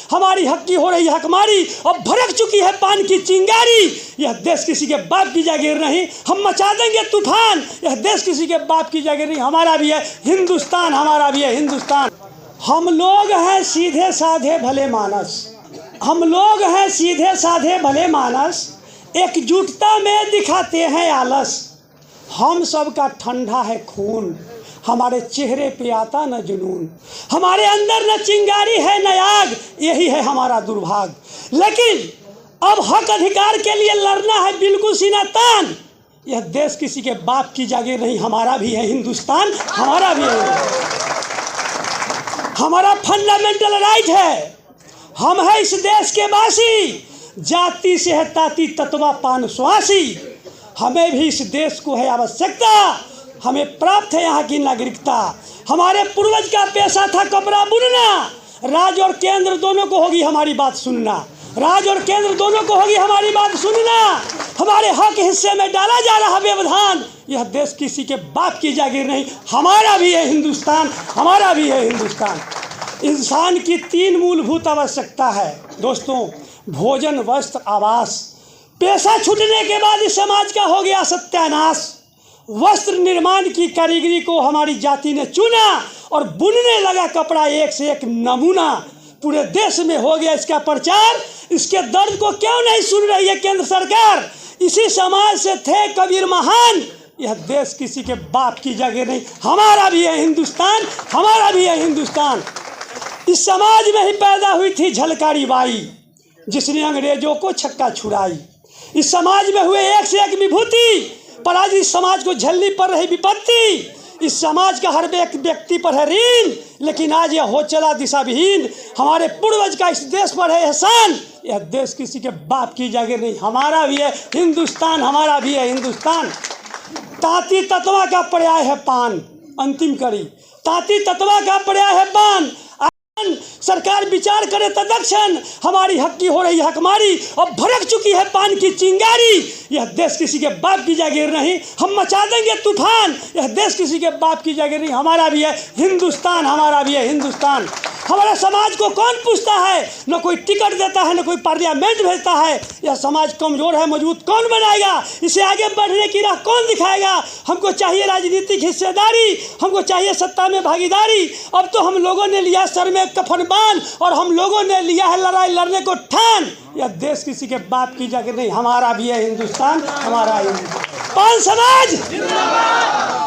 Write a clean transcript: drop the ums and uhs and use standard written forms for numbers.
हमारी हक की हो रही हकमारी, अब भड़क चुकी है पान की चिंगारी। यह देश किसी के बाप की जागीर नहीं, हम मचा देंगे तूफान। यह देश किसी के बाप की जागीर नहीं, हमारा भी है हिंदुस्तान, हमारा भी है हिंदुस्तान। हम लोग हैं सीधे साधे भले मानस, हम लोग हैं सीधे साधे भले मानस, एकजुटता में दिखाते हैं आलस। हम सबका ठंडा है खून, हमारे चेहरे पे आता न जुनून, हमारे अंदर न चिंगारी है न आग, यही है हमारा दुर्भाग्य। लेकिन अब हक अधिकार के लिए लड़ना है बिल्कुल सीना तान। यह देश किसी के बाप की जागीर नहीं, हमारा भी है हिंदुस्तान, हमारा भी है। हमारा फंडामेंटल राइट है, हम है इस देश के वासी, जाति से है ताती तत्वा पान स्वासी। हमें भी इस देश को है आवश्यकता, हमें प्राप्त है यहाँ की नागरिकता। हमारे पूर्वज का पेशा था कपड़ा बुनना, राज और केंद्र दोनों को होगी हमारी बात सुनना, राज और केंद्र दोनों को होगी हमारी बात सुनना। हमारे हक हिस्से में डाला जा रहा व्यवधान, यह देश किसी के बाप की जागीर नहीं, हमारा भी है हिंदुस्तान, हमारा भी है हिंदुस्तान। इंसान की 3 मूलभूत आवश्यकता है दोस्तों, भोजन, वस्त्र, आवास। पेशा छूटने के बाद इस समाज का हो गया सत्यानाश। वस्त्र निर्माण की कारीगरी को हमारी जाति ने चुना और बुनने लगा कपड़ा एक से एक नमूना। पूरे देश में हो गया इसका प्रचार, इसके दर्द को क्यों नहीं सुन रही है केंद्र सरकार। इसी समाज से थे कबीर महान, यह देश किसी के बाप की जागीर नहीं, हमारा भी है हिंदुस्तान, हमारा भी है हिंदुस्तान। इस समाज में ही पैदा हुई थी झलकारी बाई, जिसने अंग्रेजों को छक्का छुड़ाई। इस समाज में हुए एक से एक विभूति, पर आज इस समाज को झेलनी पड़ रही विपत्ति। इस समाज का हर व्यक्ति पर है ऋण, लेकिन आज यह हो चला दिशाविहीन। हमारे पूर्वज का इस देश पर है एहसान, यह देश किसी के बाप की जागीर नहीं, हमारा भी है हिंदुस्तान, हमारा भी है हिंदुस्तान। ताती तत्वा का पर्याय है पान, अंतिम कड़ी, ताती तत्वा का पर्याय है पान। सरकार विचार करे तदक्षण, हमारी हक की हो रही हकमारी, अब भड़क चुकी है पान की चिंगारी। यह देश किसी के बाप की जागीर नहीं, हम मचा देंगे तूफान। यह देश किसी के बाप की जागीर नहीं, हमारा भी है हिंदुस्तान, हमारा भी है हिंदुस्तान। हमारे समाज को कौन पूछता है, न कोई टिकट देता है, न कोई पार्लियामेंट भेजता है। यह समाज कमजोर है, मजबूत कौन बनाएगा, इसे आगे बढ़ने की राह कौन दिखाएगा। हमको चाहिए राजनीतिक हिस्सेदारी, हमको चाहिए सत्ता में भागीदारी। अब तो हम लोगों ने लिया सर में कफन बांध और हम लोगों ने लिया है लड़ाई लड़ने को ठान। यह देश किसी के बाप की जागीर नहीं, हमारा भी है हिंदुस्तान, हमारा ही। पान समाज